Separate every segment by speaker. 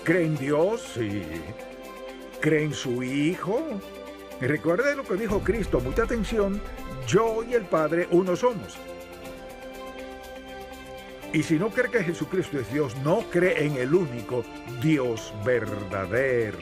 Speaker 1: ¿Cree en Dios? Sí. ¿Cree en su Hijo? Recuerde lo que dijo Cristo, mucha atención, yo y el Padre uno somos. Y si no cree que Jesucristo es Dios, no cree en el único Dios verdadero.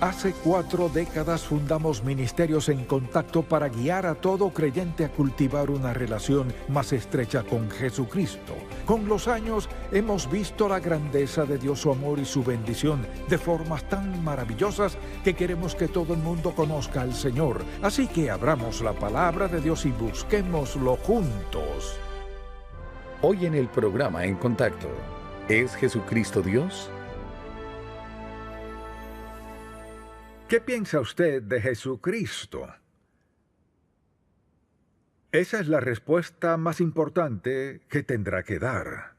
Speaker 1: Hace 4 décadas fundamos Ministerios en Contacto para guiar a todo creyente a cultivar una relación más estrecha con Jesucristo. Con los años hemos visto la grandeza de Dios, su amor y su bendición de formas tan maravillosas que queremos que todo el mundo conozca al Señor. Así que abramos la palabra de Dios y busquémoslo juntos.
Speaker 2: Hoy en el programa En Contacto, ¿es Jesucristo Dios?
Speaker 1: ¿Qué piensa usted de Jesucristo? Esa es la respuesta más importante que tendrá que dar.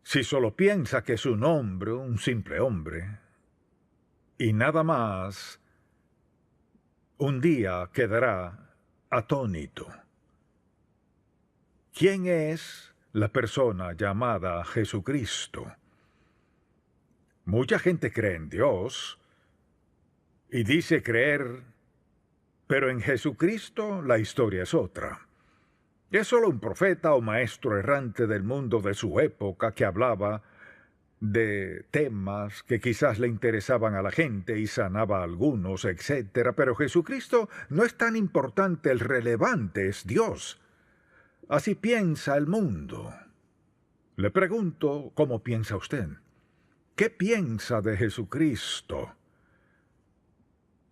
Speaker 1: Si solo piensa que es un hombre, un simple hombre, y nada más, un día quedará atónito. ¿Quién es la persona llamada Jesucristo? Mucha gente cree en Dios y dice creer, pero en Jesucristo la historia es otra. Es solo un profeta o maestro errante del mundo de su época que hablaba de temas que quizás le interesaban a la gente y sanaba a algunos, etc. Pero Jesucristo no es tan importante, el relevante es Dios. Así piensa el mundo. Le pregunto, ¿cómo piensa usted? ¿Qué piensa de Jesucristo?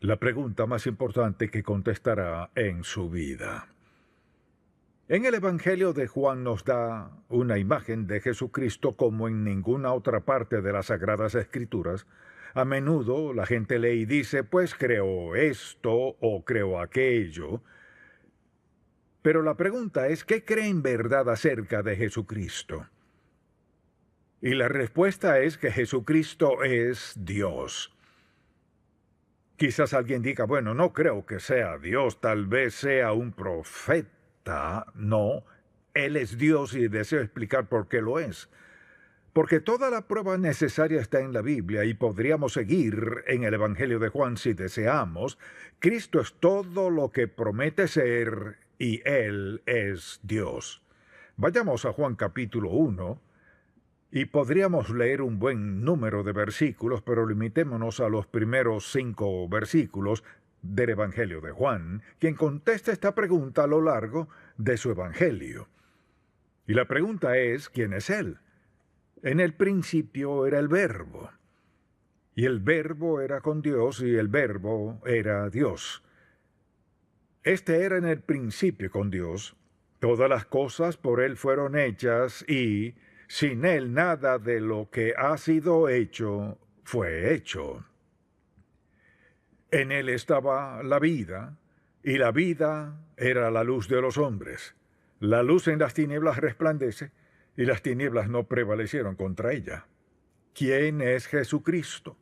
Speaker 1: La pregunta más importante que contestará en su vida. En el Evangelio de Juan nos da una imagen de Jesucristo como en ninguna otra parte de las Sagradas Escrituras. A menudo la gente lee y dice, pues creo esto o creo aquello. Pero la pregunta es, ¿qué cree en verdad acerca de Jesucristo? Y la respuesta es que Jesucristo es Dios. Quizás alguien diga, bueno, no creo que sea Dios, tal vez sea un profeta. No, Él es Dios y deseo explicar por qué lo es. Porque toda la prueba necesaria está en la Biblia y podríamos seguir en el Evangelio de Juan si deseamos. Cristo es todo lo que promete ser y Él es Dios. Vayamos a Juan capítulo 1. Y podríamos leer un buen número de versículos, pero limitémonos a los primeros 5 versículos del Evangelio de Juan, quien contesta esta pregunta a lo largo de su Evangelio. Y la pregunta es, ¿quién es Él? En el principio era el Verbo, y el Verbo era con Dios, y el Verbo era Dios. Este era en el principio con Dios. Todas las cosas por Él fueron hechas, y sin Él nada de lo que ha sido hecho fue hecho. En Él estaba la vida, y la vida era la luz de los hombres. La luz en las tinieblas resplandece, y las tinieblas no prevalecieron contra ella. ¿Quién es Jesucristo?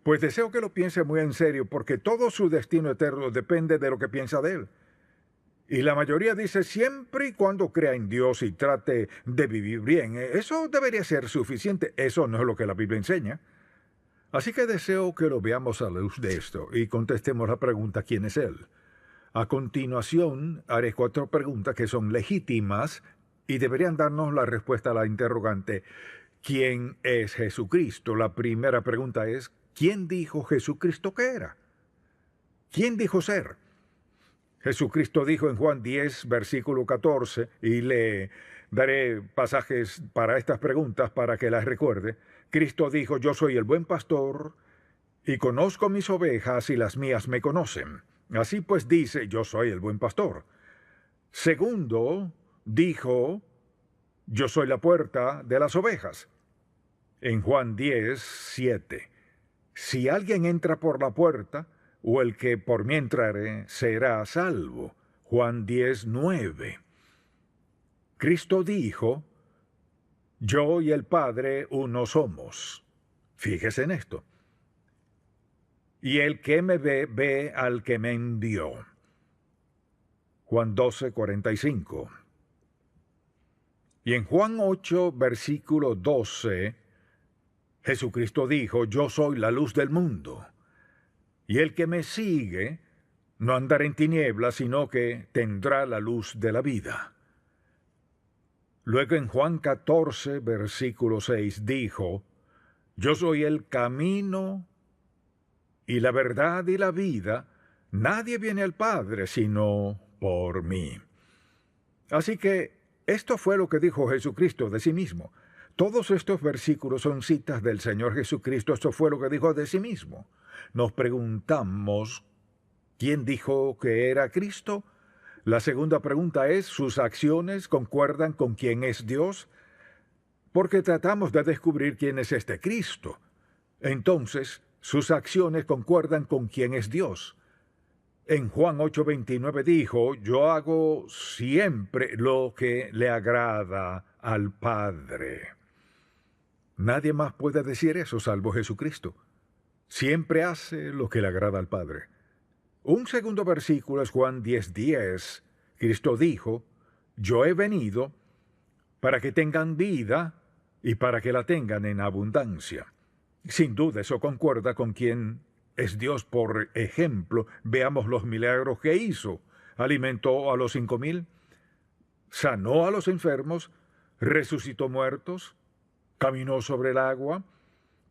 Speaker 1: Pues deseo que lo piense muy en serio, porque todo su destino eterno depende de lo que piensa de Él. Y la mayoría dice siempre y cuando crea en Dios y trate de vivir bien. Eso debería ser suficiente. Eso no es lo que la Biblia enseña. Así que deseo que lo veamos a la luz de esto y contestemos la pregunta ¿quién es Él? A continuación haré 4 preguntas que son legítimas y deberían darnos la respuesta a la interrogante ¿quién es Jesucristo? La primera pregunta es ¿quién dijo Jesucristo que era? ¿Quién dijo ser? Jesucristo dijo en Juan 10, versículo 14, y le daré pasajes para estas preguntas para que las recuerde. Cristo dijo, yo soy el buen pastor y conozco mis ovejas y las mías me conocen. Así pues dice, yo soy el buen pastor. Segundo, dijo, yo soy la puerta de las ovejas. En Juan 10, 7. Si alguien entra por la puerta, o el que por mí entrare será salvo. Juan 10, 9. Cristo dijo, yo y el Padre uno somos. Fíjese en esto. y el que me ve, ve al que me envió. Juan 12:45. Y en Juan 8, versículo 12, Jesucristo dijo: yo soy la luz del mundo, y el que me sigue no andará en tinieblas, sino que tendrá la luz de la vida. Luego en Juan 14, versículo 6, dijo: yo soy el camino y la verdad y la vida. Nadie viene al Padre sino por mí. Así que esto fue lo que dijo Jesucristo de sí mismo. Todos estos versículos son citas del Señor Jesucristo. Esto fue lo que dijo de sí mismo. Nos preguntamos, ¿quién dijo que era Cristo? La segunda pregunta es, ¿sus acciones concuerdan con quién es Dios? Porque tratamos de descubrir quién es este Cristo. Entonces, sus acciones concuerdan con quién es Dios. En Juan 8:29 dijo: yo hago siempre lo que le agrada al Padre. Nadie más puede decir eso salvo Jesucristo. Siempre hace lo que le agrada al Padre. Un segundo versículo es Juan 10:10. Cristo dijo: yo he venido para que tengan vida y para que la tengan en abundancia. Sin duda eso concuerda con quien es Dios. Por ejemplo, veamos los milagros que hizo. Alimentó a los 5,000, sanó a los enfermos, resucitó muertos, caminó sobre el agua.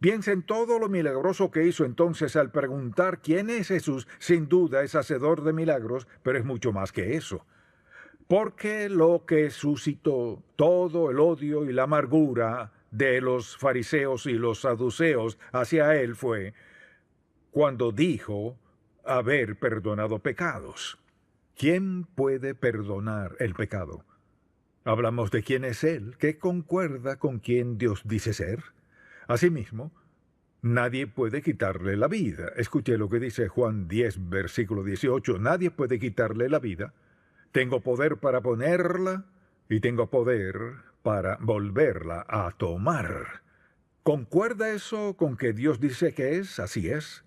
Speaker 1: Piensa en todo lo milagroso que hizo. Entonces, al preguntar quién es Jesús, sin duda es hacedor de milagros, pero es mucho más que eso. Porque lo que suscitó todo el odio y la amargura de los fariseos y los saduceos hacia él fue cuando dijo haber perdonado pecados. ¿Quién puede perdonar el pecado? Hablamos de quién es Él, que concuerda con quien Dios dice ser. Asimismo, nadie puede quitarle la vida. Escuche lo que dice Juan 10, versículo 18. Nadie puede quitarle la vida. Tengo poder para ponerla y tengo poder para volverla a tomar. ¿Concuerda eso con que Dios dice que es? Así es.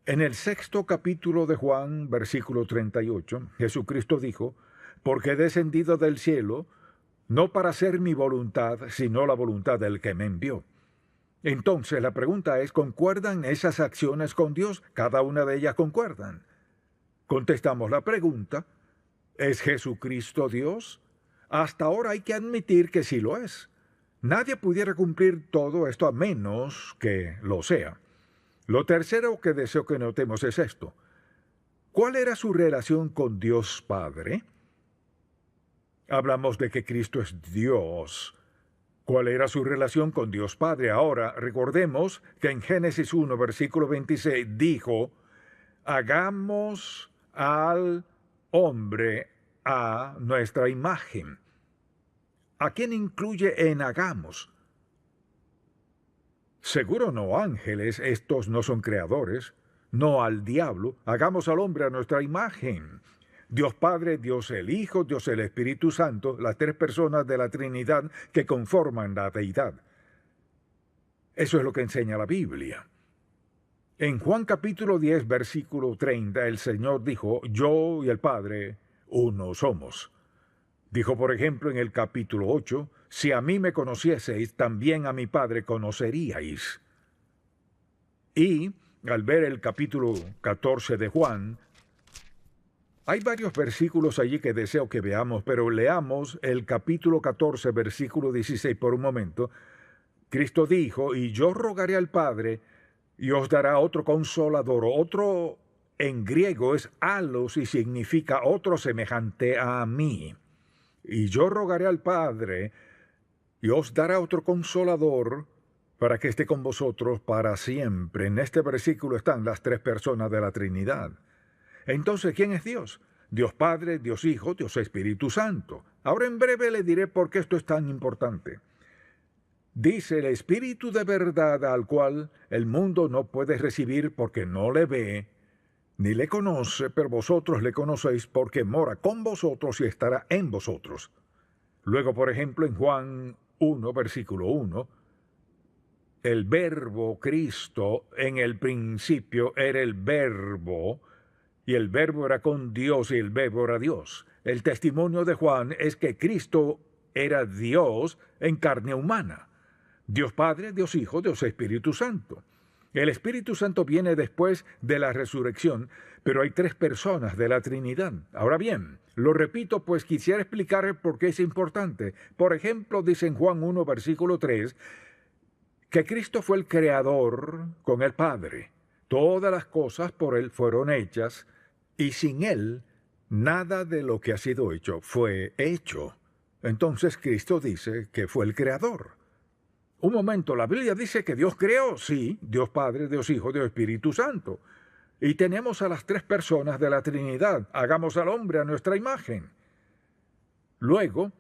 Speaker 1: En el 6º capítulo de Juan, versículo 38, Jesucristo dijo: porque he descendido del cielo, no para hacer mi voluntad, sino la voluntad del que me envió. Entonces la pregunta es, ¿concuerdan esas acciones con Dios? Cada una de ellas concuerdan. Contestamos la pregunta, ¿es Jesucristo Dios? Hasta ahora hay que admitir que sí lo es. Nadie pudiera cumplir todo esto a menos que lo sea. Lo tercero que deseo que notemos es esto. ¿Cuál era su relación con Dios Padre? Hablamos de que Cristo es Dios. ¿Cuál era su relación con Dios Padre? Ahora, recordemos que en Génesis 1, versículo 26, dijo: hagamos al hombre a nuestra imagen. ¿A quién incluye en hagamos? Seguro no ángeles, estos no son creadores, no al diablo. Hagamos al hombre a nuestra imagen. Dios Padre, Dios el Hijo, Dios el Espíritu Santo, las tres personas de la Trinidad que conforman la deidad. Eso es lo que enseña la Biblia. En Juan capítulo 10, versículo 30, el Señor dijo: yo y el Padre uno somos. Dijo, por ejemplo, en el capítulo 8, si a mí me conocieseis, también a mi Padre conoceríais. Y, al ver el capítulo 14 de Juan, hay varios versículos allí que deseo que veamos, pero leamos el capítulo 14, versículo 16 por un momento. Cristo dijo: y yo rogaré al Padre, y os dará otro consolador. Otro en griego es alos y significa otro semejante a mí. Y yo rogaré al Padre, y os dará otro consolador, para que esté con vosotros para siempre. En este versículo están las tres personas de la Trinidad. Entonces, ¿quién es Dios? Dios Padre, Dios Hijo, Dios Espíritu Santo. Ahora en breve le diré por qué esto es tan importante. Dice: el Espíritu de verdad, al cual el mundo no puede recibir porque no le ve, ni le conoce, pero vosotros le conocéis porque mora con vosotros y estará en vosotros. Luego, por ejemplo, en Juan 1, versículo 1, el verbo Cristo en el principio era el verbo, y el verbo era con Dios y el verbo era Dios. El testimonio de Juan es que Cristo era Dios en carne humana. Dios Padre, Dios Hijo, Dios Espíritu Santo. El Espíritu Santo viene después de la resurrección, pero hay tres personas de la Trinidad. Ahora bien, lo repito, pues quisiera explicar por qué es importante. Por ejemplo, dice en Juan 1, versículo 3, que Cristo fue el creador con el Padre. Todas las cosas por Él fueron hechas, y sin Él, nada de lo que ha sido hecho fue hecho. Entonces Cristo dice que fue el creador. Un momento, la Biblia dice que Dios creó, sí, Dios Padre, Dios Hijo, Dios Espíritu Santo. Y tenemos a las tres personas de la Trinidad. Hagamos al hombre a nuestra imagen. Luego,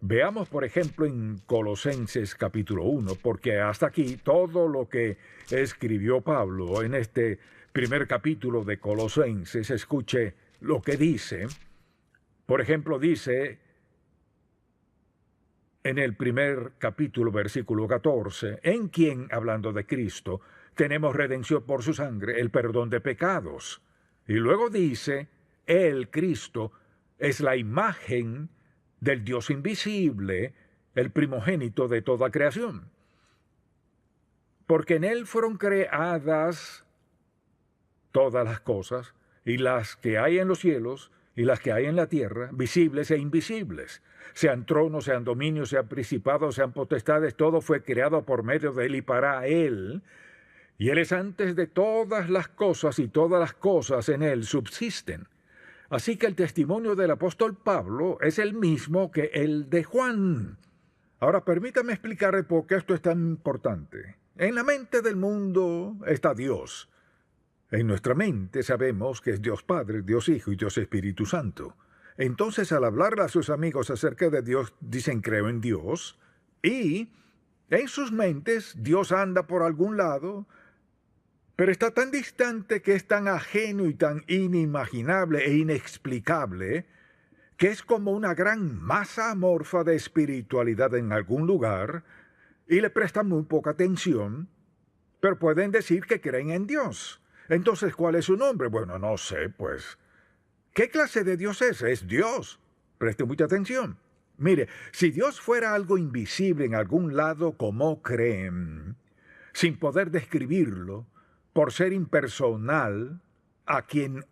Speaker 1: veamos por ejemplo en Colosenses capítulo 1, porque hasta aquí todo lo que escribió Pablo en este primer capítulo de Colosenses, escuche lo que dice. Por ejemplo, dice en el primer capítulo, versículo 14, en quien, hablando de Cristo, tenemos redención por su sangre, el perdón de pecados. Y luego dice, Él, Cristo, es la imagen del Dios invisible, el primogénito de toda creación. Porque en Él fueron creadas todas las cosas, y las que hay en los cielos, y las que hay en la tierra, visibles e invisibles. Sean tronos, sean dominios, sean principados, sean potestades, todo fue creado por medio de Él y para Él. Y Él es antes de todas las cosas, y todas las cosas en Él subsisten. Así que el testimonio del apóstol Pablo es el mismo que el de Juan. Ahora permítame explicarle por qué esto es tan importante. En la mente del mundo está Dios. En nuestra mente sabemos que es Dios Padre, Dios Hijo y Dios Espíritu Santo. Entonces, al hablarle a sus amigos acerca de Dios, dicen creo en Dios, y en sus mentes Dios anda por algún lado, pero está tan distante que es tan ajeno y tan inimaginable e inexplicable, que es como una gran masa amorfa de espiritualidad en algún lugar, y le prestan muy poca atención, pero pueden decir que creen en Dios. Entonces, ¿cuál es su nombre? Bueno, no sé, pues. ¿Qué clase de Dios es? Es Dios. Preste mucha atención. Mire, si Dios fuera algo invisible en algún lado, como creen, sin poder describirlo, por ser impersonal, a quien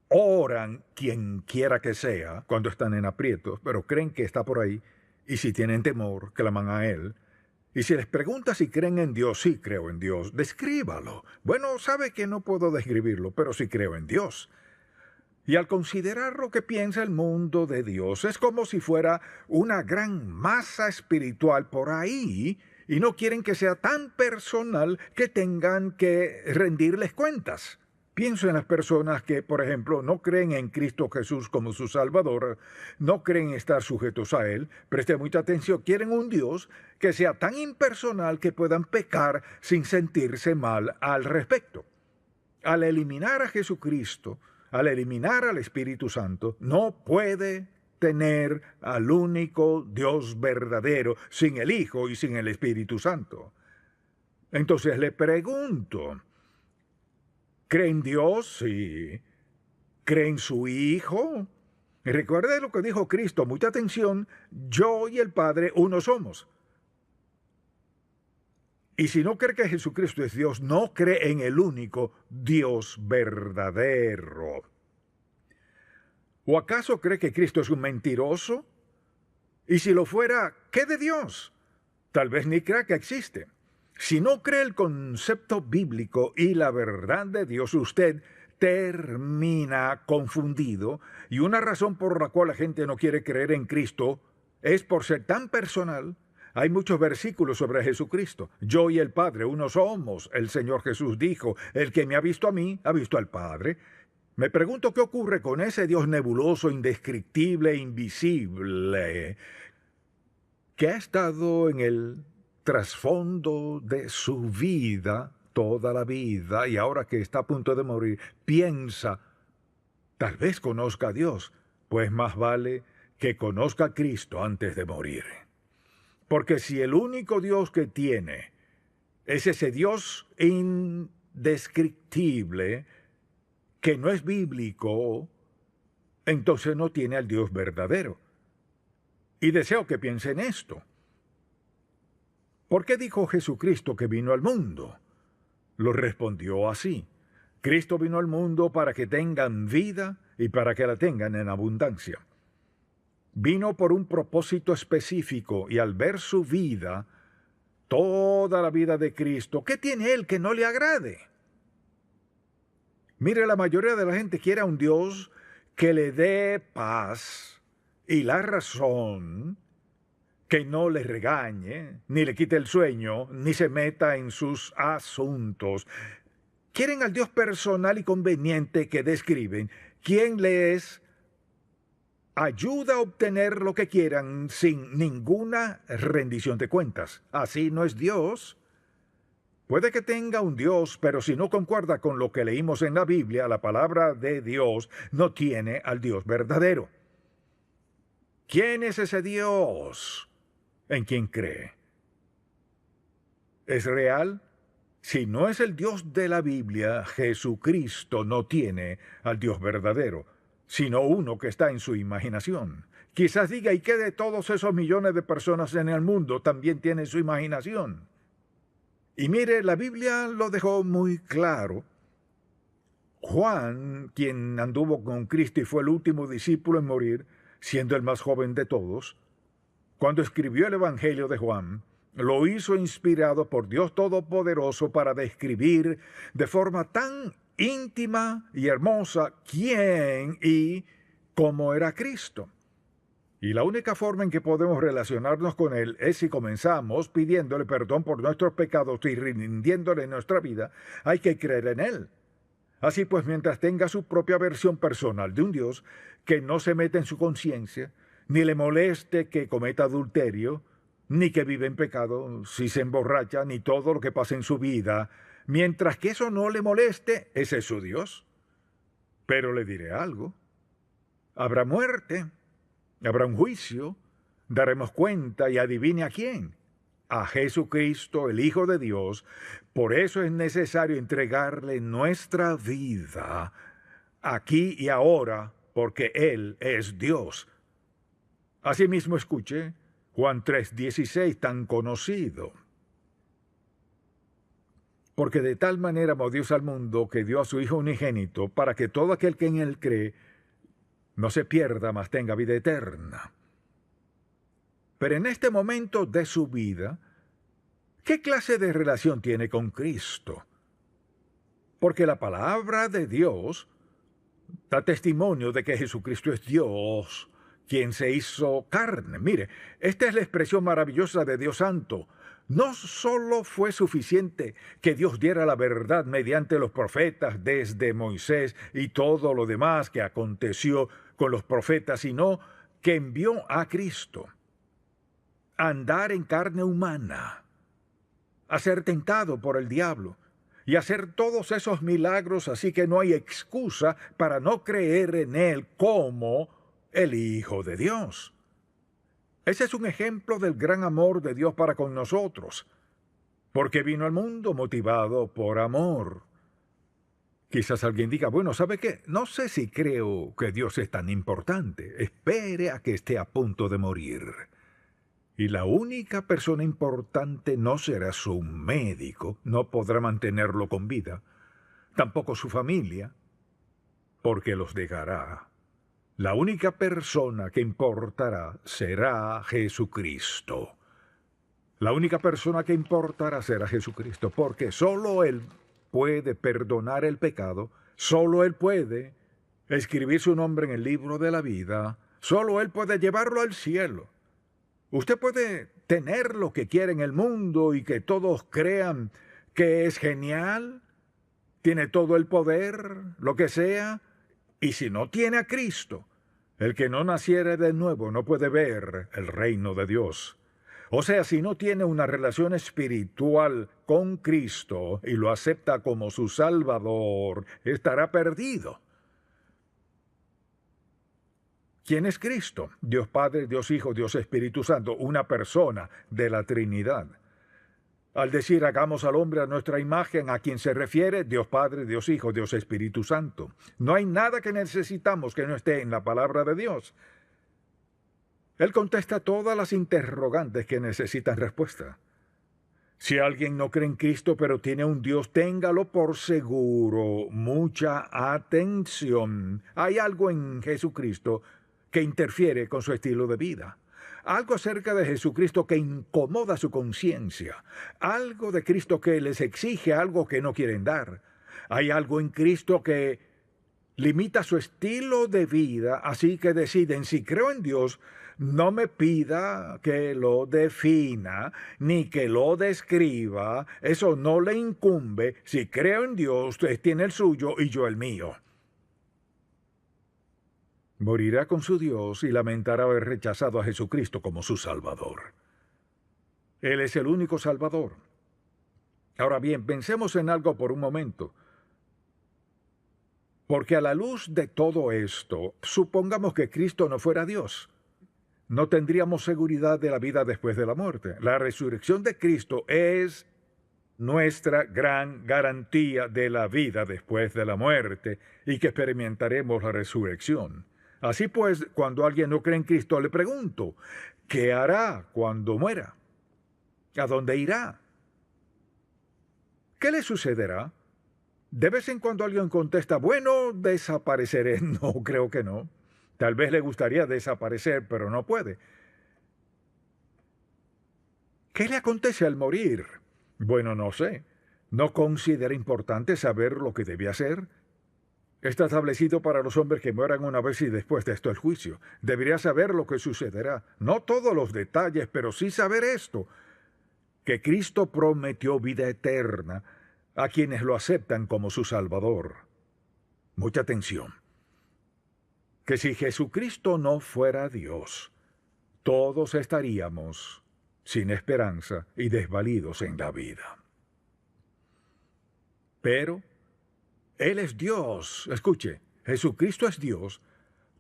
Speaker 1: oran quien quiera que sea, cuando están en aprietos, pero creen que está por ahí, y si tienen temor, claman a Él. Y si les pregunta si creen en Dios, sí creo en Dios, descríbalo. Bueno, sabe que no puedo describirlo, pero sí creo en Dios. Y al considerar lo que piensa el mundo de Dios, es como si fuera una gran masa espiritual por ahí, y no quieren que sea tan personal que tengan que rendirles cuentas. Pienso en las personas que, por ejemplo, no creen en Cristo Jesús como su Salvador, no creen estar sujetos a Él, preste mucha atención, quieren un Dios que sea tan impersonal que puedan pecar sin sentirse mal al respecto. Al eliminar a Jesucristo, al eliminar al Espíritu Santo, no puede tener al único Dios verdadero sin el Hijo y sin el Espíritu Santo. Entonces le pregunto, ¿cree en Dios? Sí. ¿Cree en su Hijo? Recuerde lo que dijo Cristo, mucha atención, yo y el Padre uno somos. Y si no cree que Jesucristo es Dios, no cree en el único Dios verdadero. ¿O acaso cree que Cristo es un mentiroso? Y si lo fuera, ¿qué de Dios? Tal vez ni crea que existe. Si no cree el concepto bíblico y la verdad de Dios, usted termina confundido, y una razón por la cual la gente no quiere creer en Cristo es por ser tan personal. Hay muchos versículos sobre Jesucristo. Yo y el Padre uno somos. El Señor Jesús dijo, el que me ha visto a mí, ha visto al Padre. Me pregunto qué ocurre con ese Dios nebuloso, indescriptible, invisible, que ha estado en el trasfondo de su vida toda la vida, y ahora que está a punto de morir, piensa, tal vez conozca a Dios, pues más vale que conozca a Cristo antes de morir. Porque si el único Dios que tiene es ese Dios indescriptible que no es bíblico, entonces no tiene al Dios verdadero. Y deseo que piensen esto. ¿Por qué dijo Jesucristo que vino al mundo? Lo respondió así: Cristo vino al mundo para que tengan vida y para que la tengan en abundancia. Vino por un propósito específico y al ver su vida, toda la vida de Cristo, ¿qué tiene Él que no le agrade? Mire, la mayoría de la gente quiere a un Dios que le dé paz y la razón, que no le regañe, ni le quite el sueño, ni se meta en sus asuntos. Quieren al Dios personal y conveniente que describen, quien les ayuda a obtener lo que quieran sin ninguna rendición de cuentas. Así no es Dios. Puede que tenga un Dios, pero si no concuerda con lo que leímos en la Biblia, la palabra de Dios no tiene al Dios verdadero. ¿Quién es ese Dios en quien cree? ¿Es real? Si no es el Dios de la Biblia, Jesucristo no tiene al Dios verdadero, sino uno que está en su imaginación. Quizás diga, ¿y qué de todos esos millones de personas en el mundo también tienen su imaginación? Y mire, la Biblia lo dejó muy claro. Juan, quien anduvo con Cristo y fue el último discípulo en morir, siendo el más joven de todos, cuando escribió el Evangelio de Juan, lo hizo inspirado por Dios Todopoderoso para describir de forma tan íntima y hermosa quién y cómo era Cristo. Y la única forma en que podemos relacionarnos con Él es si comenzamos pidiéndole perdón por nuestros pecados y rindiéndole nuestra vida. Hay que creer en Él. Así pues, mientras tenga su propia versión personal de un Dios que no se mete en su conciencia, ni le moleste que cometa adulterio, ni que vive en pecado, si se emborracha, ni todo lo que pasa en su vida, mientras que eso no le moleste, ese es su Dios. Pero le diré algo: habrá muerte, habrá un juicio, daremos cuenta y adivine a quién: a Jesucristo, el Hijo de Dios. Por eso es necesario entregarle nuestra vida aquí y ahora, porque Él es Dios. Asimismo, escuche Juan 3:16, tan conocido. Porque de tal manera amó Dios al mundo que dio a su Hijo unigénito, para que todo aquel que en Él cree no se pierda, mas tenga vida eterna. Pero en este momento de su vida, ¿qué clase de relación tiene con Cristo? Porque la palabra de Dios da testimonio de que Jesucristo es Dios, quien se hizo carne. Mire, esta es la expresión maravillosa de Dios Santo. No solo fue suficiente que Dios diera la verdad mediante los profetas desde Moisés y todo lo demás que aconteció con los profetas, sino que envió a Cristo a andar en carne humana, a ser tentado por el diablo y hacer todos esos milagros, así que no hay excusa para no creer en Él como el Hijo de Dios. Ese es un ejemplo del gran amor de Dios para con nosotros, porque vino al mundo motivado por amor. Quizás alguien diga, bueno, ¿sabe qué? No sé si creo que Dios es tan importante. Espere a que esté a punto de morir. Y la única persona importante no será su médico, no podrá mantenerlo con vida, tampoco su familia, porque los dejará. La única persona que importará será Jesucristo. La única persona que importará será Jesucristo, porque solo Él puede perdonar el pecado, solo Él puede escribir su nombre en el libro de la vida, solo Él puede llevarlo al cielo. Usted puede tener lo que quiera en el mundo y que todos crean que es genial, tiene todo el poder, lo que sea, y si no tiene a Cristo, el que no naciere de nuevo no puede ver el reino de Dios. O sea, si no tiene una relación espiritual con Cristo y lo acepta como su Salvador, estará perdido. ¿Quién es Cristo? Dios Padre, Dios Hijo, Dios Espíritu Santo, una persona de la Trinidad. Al decir hagamos al hombre a nuestra imagen, ¿a quien se refiere? Dios Padre, Dios Hijo, Dios Espíritu Santo. No hay nada que necesitamos que no esté en la palabra de Dios. Él contesta todas las interrogantes que necesitan respuesta. Si alguien no cree en Cristo pero tiene un Dios, téngalo por seguro. Mucha atención. Hay algo en Jesucristo que interfiere con su estilo de vida. Algo acerca de Jesucristo que incomoda su conciencia. Algo de Cristo que les exige algo que no quieren dar. Hay algo en Cristo que limita su estilo de vida, así que deciden, si creo en Dios, no me pida que lo defina, ni que lo describa. Eso no le incumbe. Si creo en Dios, usted tiene el suyo y yo el mío. Morirá con su Dios y lamentará haber rechazado a Jesucristo como su Salvador. Él es el único Salvador. Ahora bien, pensemos en algo por un momento. Porque a la luz de todo esto, supongamos que Cristo no fuera Dios. No tendríamos seguridad de la vida después de la muerte. La resurrección de Cristo es nuestra gran garantía de la vida después de la muerte y que experimentaremos la resurrección. Así pues, cuando alguien no cree en Cristo, le pregunto, ¿qué hará cuando muera? ¿A dónde irá? ¿Qué le sucederá? De vez en cuando alguien contesta, bueno, desapareceré. No, creo que no. Tal vez le gustaría desaparecer, pero no puede. ¿Qué le acontece al morir? Bueno, no sé. ¿No considera importante saber lo que debe hacer? Está establecido para los hombres que mueran una vez y después de esto el juicio. Debería saber lo que sucederá. No todos los detalles, pero sí saber esto, que Cristo prometió vida eterna a quienes lo aceptan como su Salvador. Mucha atención. Que si Jesucristo no fuera Dios, todos estaríamos sin esperanza y desvalidos en la vida. Pero Él es Dios. Escuche, Jesucristo es Dios.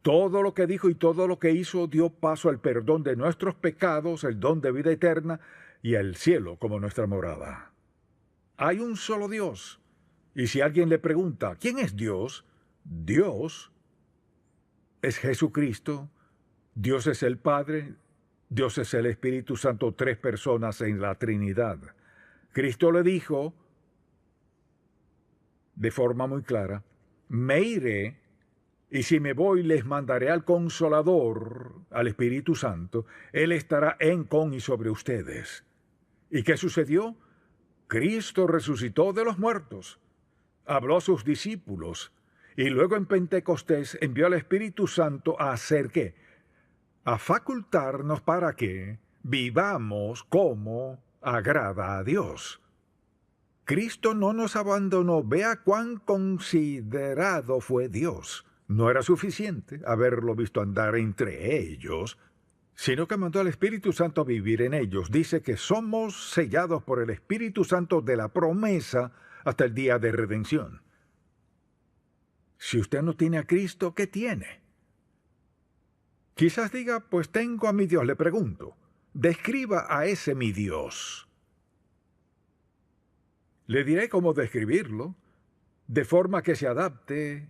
Speaker 1: Todo lo que dijo y todo lo que hizo dio paso al perdón de nuestros pecados, el don de vida eterna y el cielo como nuestra morada. Hay un solo Dios. Y si alguien le pregunta, ¿quién es Dios? Dios es Jesucristo, Dios es el Padre, Dios es el Espíritu Santo, tres personas en la Trinidad. Cristo le dijo de forma muy clara, me iré, y si me voy les mandaré al Consolador, al Espíritu Santo, Él estará en, con y sobre ustedes. ¿Y qué sucedió? Cristo resucitó de los muertos, habló a sus discípulos, y luego en Pentecostés envió al Espíritu Santo a hacer ¿qué? A facultarnos para que vivamos como agrada a Dios. Cristo no nos abandonó. Vea cuán considerado fue Dios. No era suficiente haberlo visto andar entre ellos, sino que mandó al Espíritu Santo a vivir en ellos. Dice que somos sellados por el Espíritu Santo de la promesa hasta el día de redención. Si usted no tiene a Cristo, ¿qué tiene? Quizás diga, pues tengo a mi Dios. Le pregunto, describa a ese mi Dios. Le diré cómo describirlo, de forma que se adapte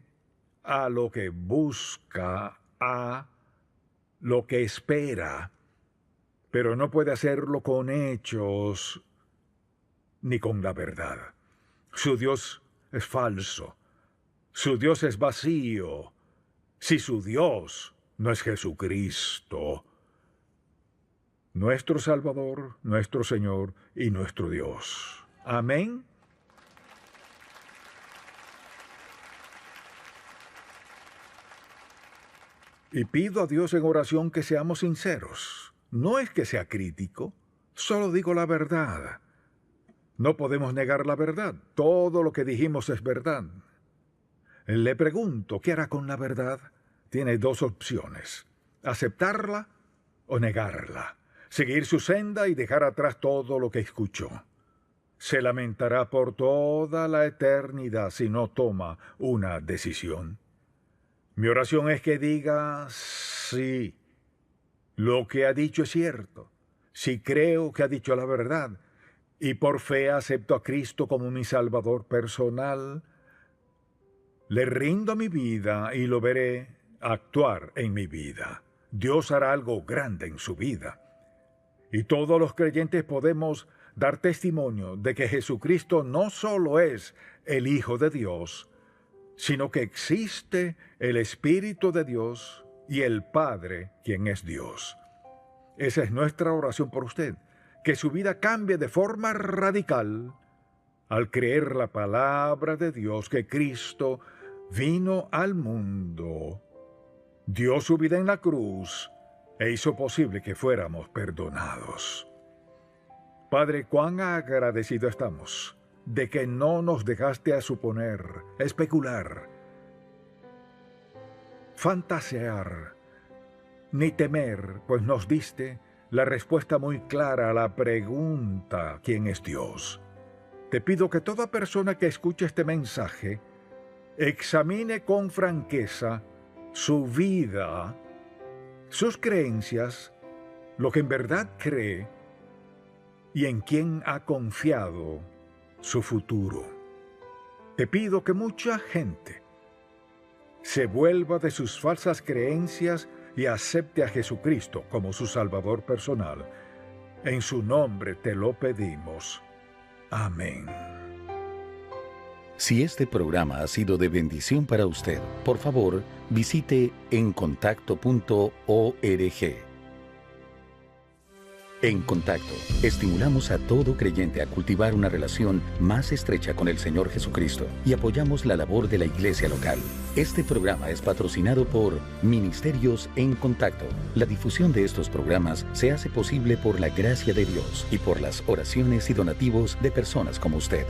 Speaker 1: a lo que busca, a lo que espera, pero no puede hacerlo con hechos ni con la verdad. Su Dios es falso. Su Dios es vacío. Si su Dios no es Jesucristo, nuestro Salvador, nuestro Señor y nuestro Dios. Amén. Y pido a Dios en oración que seamos sinceros. No es que sea crítico, solo digo la verdad. No podemos negar la verdad. Todo lo que dijimos es verdad. Le pregunto, ¿qué hará con la verdad? Tiene dos opciones: aceptarla o negarla, seguir su senda y dejar atrás todo lo que escuchó. Se lamentará por toda la eternidad si no toma una decisión. Mi oración es que diga, sí, lo que ha dicho es cierto, sí creo que ha dicho la verdad, y por fe acepto a Cristo como mi Salvador personal, le rindo mi vida y lo veré actuar en mi vida. Dios hará algo grande en su vida. Y todos los creyentes podemos dar testimonio de que Jesucristo no solo es el Hijo de Dios, sino que existe el Espíritu de Dios y el Padre, quien es Dios. Esa es nuestra oración por usted, que su vida cambie de forma radical al creer la palabra de Dios, que Cristo vino al mundo, dio su vida en la cruz e hizo posible que fuéramos perdonados. Padre, cuán agradecido estamos de que no nos dejaste a suponer, especular, fantasear, ni temer, pues nos diste la respuesta muy clara a la pregunta ¿quién es Dios? Te pido que toda persona que escuche este mensaje examine con franqueza su vida, sus creencias, lo que en verdad cree y en quién ha confiado su futuro. Te pido que mucha gente se vuelva de sus falsas creencias y acepte a Jesucristo como su Salvador personal. En su nombre te lo pedimos. Amén.
Speaker 2: Si este programa ha sido de bendición para usted, por favor, visite encontacto.org. En Contacto, estimulamos a todo creyente a cultivar una relación más estrecha con el Señor Jesucristo y apoyamos la labor de la iglesia local. Este programa es patrocinado por Ministerios en Contacto. La difusión de estos programas se hace posible por la gracia de Dios y por las oraciones y donativos de personas como usted.